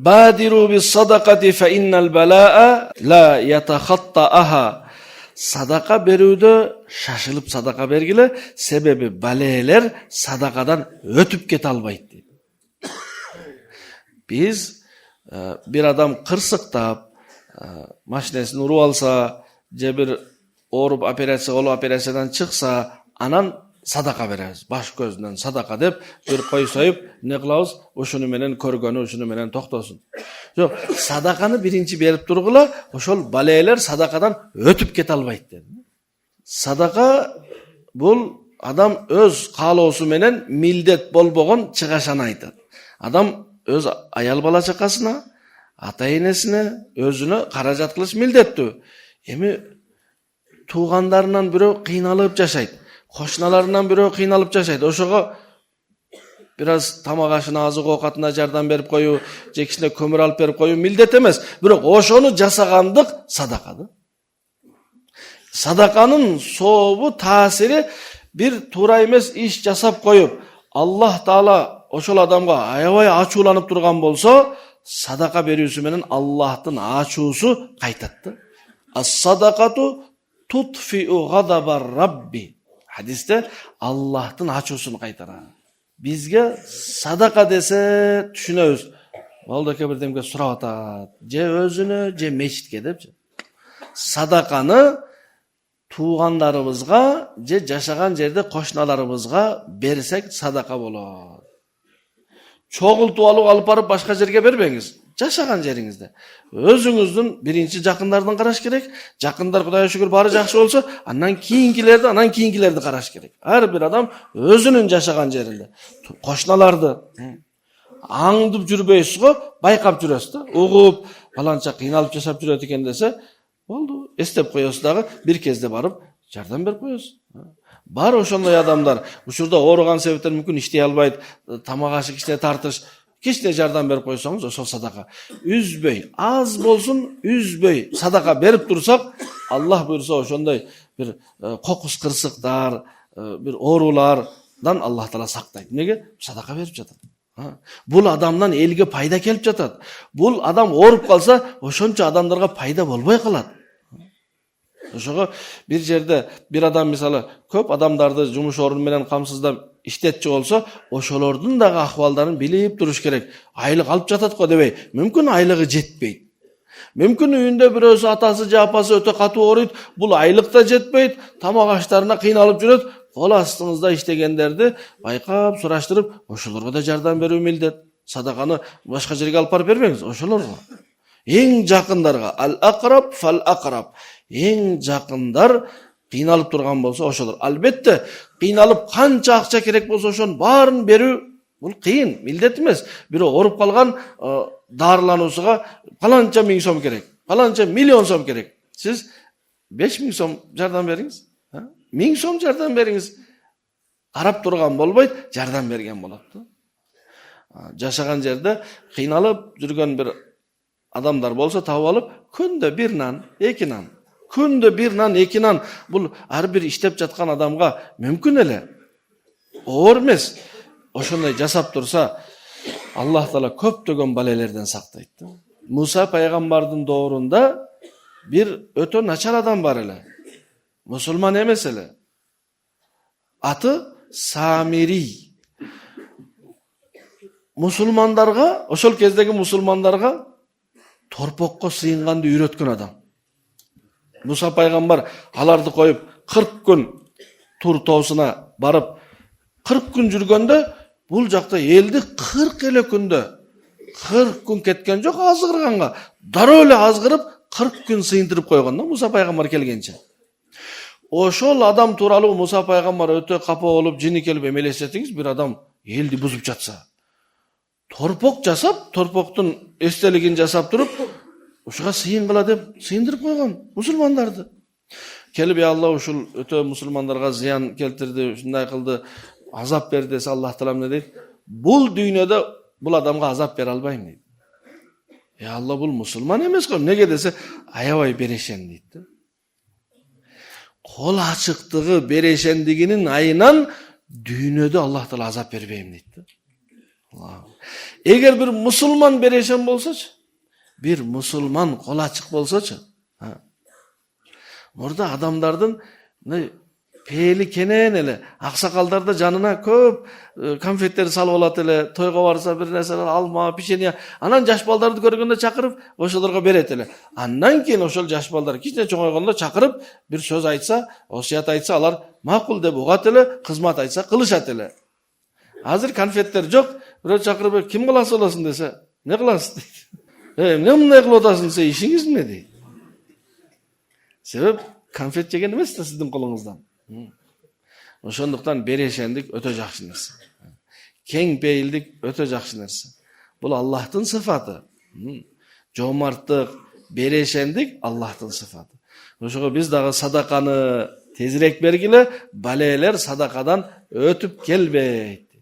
Badiru bis sadaqati fa innal balaa la yatakhatta'aha. Sadaka berүүдө şaşılıp sadaka bergile, sebebi baleler sadakadan ötüp kete albayt deydi. Biz bir adam kırsıktap, maşinesini urup alsa, je bir orup operatsiya olup operatsiyadan çıksa, anan sadaka bereriz. Baş gözünden sadaka dep bir koy soyup ne kılabız? Oşunu menen körgөнü, oşunu menen toktosun. Yok, sadakany birinci berip turgula, oşol baleler sadakadan ötüp kete albayt dedi. Sadaka bul adam öz kaloosu menen mildet bolbogon çıgaşany aytат. Adam öz ayal bala çakasına, ata enesine, özüne karajat kılış mildettü. Emi tuğanlarından biri kıynalıp yaşaydı. Koşnalarından biri kıynalıp yaşaydı. Oşoga biraz tamak aşına azık okatına jardan berip koyu, jekisine kömür alıp berip koyu mildet emez. Bирок oşonu jasagandık sadakadı. Sadakanın soğubu, tasiri bir tuğra emez iş jasap koyup, Allah Taala oşol adamga aябай ачууланып турган болсо, sadaka берүүсү менен Аллахтын ачуусу кайтат. As-sadaqatu tutfi'u ghadabar Rabbi. Hadiste Allah'tın açusunu kaytarar. Bizge sadaka dese düşünöbüz. Balda birdemge surap atat. Je özünü, je meçitke dep. Sadakany tuğanlarımızga, je jaşagan jerde koşnalarımızga bersek sadaka bolar. Çoğultup alıp barıp başka жерге berbeňiz. Jaşagan jeringizde. Özüңүздүн birinci jakınlardan karaş gerek. Jakınlar Kudaya şükür bari jakşı bolsa, andan kийинкилерди karaş gerek. Her bir adam özünün jaşagan jerinde. Koşnalardı. Аңдып жүрбөйсүz go, байкап жүрөсүz da. Угуp, falança kıynalıp жасап жүрөт экен dese, oldu. Estep koyuyorsun dağı, bir kez de barıp жардам берип koyuyorsun. Бар ошондой адамдар, учурда ооруган себептен мүмкүн иштей албайт, тамак ашы кичине тартыш, кичине жардам берип койсоңуз ошол садака. Үзбөй, аз болсун, үзбөй садака берип турсак, Аллах буйрса ошондой бир кокус кырсыктар, бир оорулардан Аллах Таала сактайт. Неге? Садака берип жатат. Бул адамдан элге пайда келип жатат. Бул адам ооруп калса, ошончо адамдарга пайда болбой калат. Ошого bir жерде bir adam misалы көп адамдарды жумуш орун менен камсыздап иштетчү болсо, ошолордун дагы акыбалдарын билип туруш керек. Айлык алып жатат го дебей, мүмкүн айлыгы жетпейт. Мүмкүн үйүндө бирөөсү атасы же апасы өтө катуу ооруйт, бул айлык да жетпейт, тамак аштарына кыйналып жүрөт. Кол астыңызда иштегендерди байкап, сураштырып, ошолорго да жардам берүү милдет. Садаканы башка жерге алып барып бербеңиз, ошолорго. Эң жакындарга ал-акраб фал-акраб. Эң жакындар кыйналып турган болсо ошолор. Албетте, кыйналып канча акча керек болсо ошонун баарын берүү бул кыйын, милдет эмес. Бирөө ооруп калган дарылануусуга паланча миң сом керек, паланча миллион сом керек. Сиз 5000 сом жардам бериңиз, 1000 сом жардам бериңиз. Карап турган болбойт, жардам берген болот. Жашаган жерде кыйналып жүргөн bir adamlar bolsa taап alıp, күндө bir nan, эки nan. Күндө bir nan, эки nan. Бул ар бир иштеп жаткан адамга мүмкүн эле. Оор эмес. Ошондой жасап турса, Аллах Таала көптөгөн балелерден сактайт. Муса пайгамбардын доорунда bir өтө начар адам бар эле. Мусулман эмес эле. Аты Самири. Мусулмандарга, ошол кездеги мусулмандарга торпокко сыйынганды үйрөткөн адам. Муса пайгамбар аларды коюп 40 күн Тур тоосуна барып 40 күн жүргөндө бул жакта элди 40 эле күндө 40 күн кеткен жок азгырганга. Дароо эле азгырып 40 күн сыйындырып койгон да Муса пайгамбар келгенче. Ошол адам тууралуу Муса пайгамбар өтө капа болуп, жини келип эмелесетиңиз, bir адам элди бузуп жатса. Torpok жасап, torpoktun естелигин жасап туруп, ушуга сыйынгыла деп сыйындырып койгон мусулмандарды. Келип Алла ушул өтө мусулмандарга зыян келтирди, ушундай кылды, азап берди десе Аллах Таала эмне дейт? Бул дүйнөдө бул адамга азап бере албайм дейт. Алла бул мусулман эмес го, неге десе аябай берешен дейт. Кол ачыктыгы берешендигинин айынан дүйнөдө Аллах Таала азап бербейм дейт. Eğer bir musulman bereşen bolsaçı, bir musulman kol açık bolsaçı, orada adamlardan ne peyli kenen ele, aksakallar da canına köp konfetleri salıp alat ele, toyga varsa bir nerseler alma, pişeni. Anan jaş baldardı görgende çakırıp oşolarga beret ele. Andan keyin oşol jaş balдар kичине çoğoyganda çakırıp bir söz aytsa, osiyat aytsa alar makul dep ugat ele, kızmat aytsa kılışat ele. Hazır konfetler yok. Birөө çakırıp kim kılası olasın dese, ne kılasın deydi. Ne mınдай kılıp otasın dese, işiniz ne deydi. Sebep konfet jеген emes da sizdin kolunuzdan. Ошондуктан берешендик өтө жакшы нерсе. Кең пейилдик өтө жакшы нерсе. Бул Аллахтын сыфаты. Жомарттык, берешендик Аллахтын сыфаты. Ошого биз дагы садаканы тезирээк бергиле, балелер садакадан өтүп келбейт.